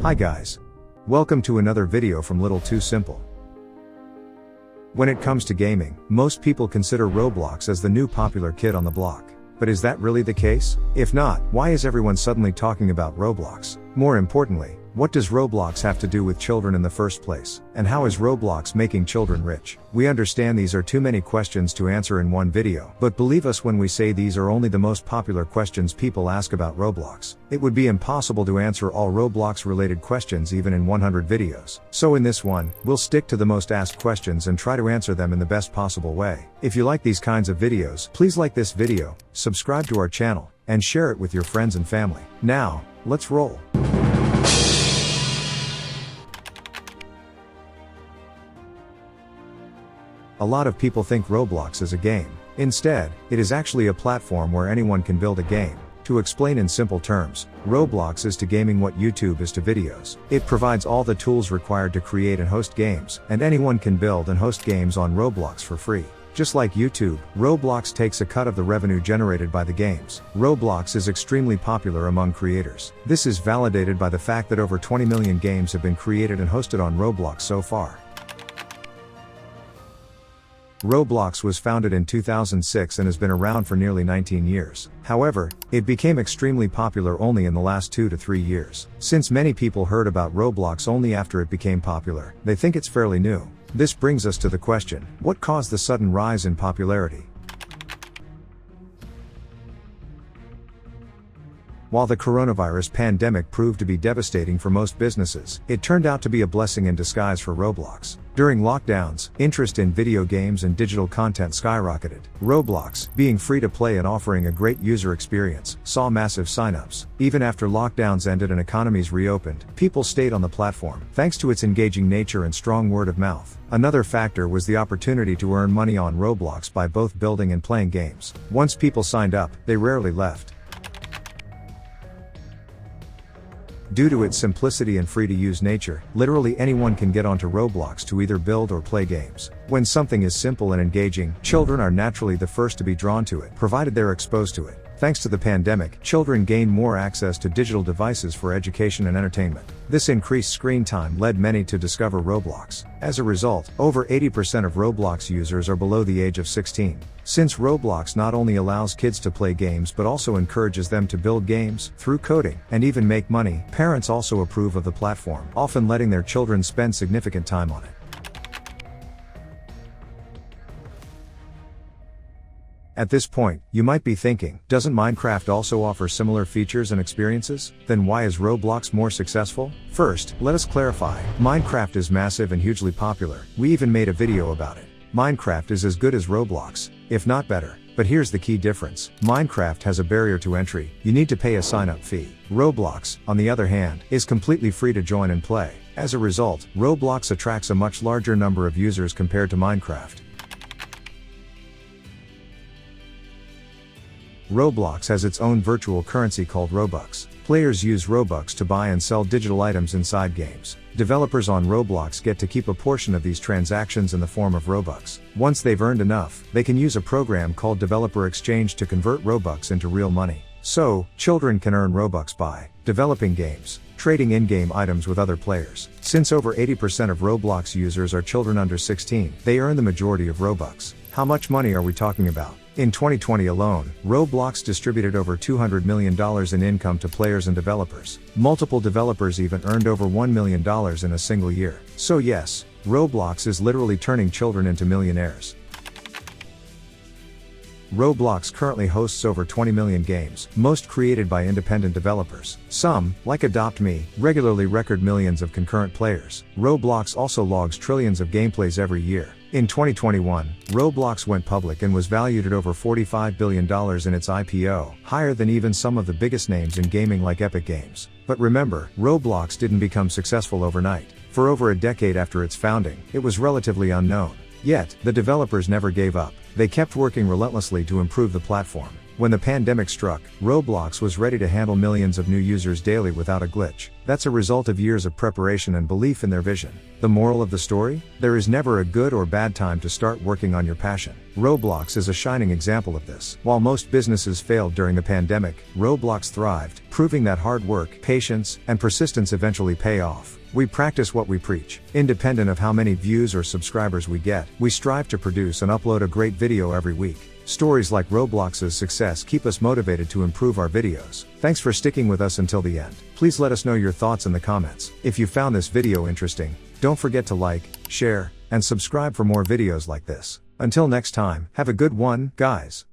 Hi guys. Welcome to another video from Little Too Simple. When it comes to gaming, most people consider Roblox as the new popular kid on the block. But is that really the case? If not, why is everyone suddenly talking about Roblox? More importantly, what does Roblox have to do with children in the first place? And how is Roblox making children rich? We understand these are too many questions to answer in one video, but believe us when we say these are only the most popular questions people ask about Roblox. It would be impossible to answer all Roblox related questions even in 100 videos. So in this one, we'll stick to the most asked questions and try to answer them in the best possible way. If you like these kinds of videos, please like this video, subscribe to our channel, and share it with your friends and family. Now, let's roll. A lot of people think Roblox is a game. Instead, it is actually a platform where anyone can build a game. To explain in simple terms, Roblox is to gaming what YouTube is to videos. It provides all the tools required to create and host games, and anyone can build and host games on Roblox for free. Just like YouTube, Roblox takes a cut of the revenue generated by the games. Roblox is extremely popular among creators. This is validated by the fact that over 20 million games have been created and hosted on Roblox so far. Roblox was founded in 2006 and has been around for nearly 19 years. However, it became extremely popular only in the last 2 to 3 years. Since many people heard about Roblox only after it became popular, they think it's fairly new. This brings us to the question, what caused the sudden rise in popularity? While the coronavirus pandemic proved to be devastating for most businesses, it turned out to be a blessing in disguise for Roblox. During lockdowns, interest in video games and digital content skyrocketed. Roblox, being free to play and offering a great user experience, saw massive signups. Even after lockdowns ended and economies reopened, people stayed on the platform, thanks to its engaging nature and strong word of mouth. Another factor was the opportunity to earn money on Roblox by both building and playing games. Once people signed up, they rarely left. Due to its simplicity and free-to-use nature, literally anyone can get onto Roblox to either build or play games. When something is simple and engaging, children are naturally the first to be drawn to it, provided they're exposed to it. Thanks to the pandemic, children gained more access to digital devices for education and entertainment. This increased screen time led many to discover Roblox. As a result, over 80% of Roblox users are below the age of 16. Since Roblox not only allows kids to play games but also encourages them to build games, through coding, and even make money, parents also approve of the platform, often letting their children spend significant time on it. At this point, you might be thinking, doesn't Minecraft also offer similar features and experiences? Then why is Roblox more successful? First, let us clarify, Minecraft is massive and hugely popular. We even made a video about it. Minecraft is as good as Roblox, if not better. But here's the key difference. Minecraft has a barrier to entry. You need to pay a sign-up fee. Roblox, on the other hand, is completely free to join and play. As a result, Roblox attracts a much larger number of users compared to Minecraft. Roblox has its own virtual currency called Robux. Players use Robux to buy and sell digital items inside games. Developers on Roblox get to keep a portion of these transactions in the form of Robux. Once they've earned enough, they can use a program called Developer Exchange to convert Robux into real money. So, children can earn Robux by developing games, trading in-game items with other players. Since over 80% of Roblox users are children under 16, they earn the majority of Robux. How much money are we talking about? In 2020 alone, Roblox distributed over $200 million in income to players and developers. Multiple developers even earned over $1 million in a single year. So yes, Roblox is literally turning children into millionaires. Roblox currently hosts over 20 million games, most created by independent developers. Some, like Adopt Me, regularly record millions of concurrent players. Roblox also logs trillions of gameplays every year. In 2021, Roblox went public and was valued at over $45 billion in its IPO, higher than even some of the biggest names in gaming like Epic Games. But remember, Roblox didn't become successful overnight. For over a decade after its founding, it was relatively unknown. Yet, the developers never gave up. They kept working relentlessly to improve the platform. When the pandemic struck, Roblox was ready to handle millions of new users daily without a glitch. That's a result of years of preparation and belief in their vision. The moral of the story? There is never a good or bad time to start working on your passion. Roblox is a shining example of this. While most businesses failed during the pandemic, Roblox thrived, proving that hard work, patience, and persistence eventually pay off. We practice what we preach. Independent of how many views or subscribers we get, we strive to produce and upload a great video every week. Stories like Roblox's success keep us motivated to improve our videos. Thanks for sticking with us until the end. Please let us know your thoughts in the comments. If you found this video interesting, don't forget to like, share, and subscribe for more videos like this. Until next time, have a good one, guys.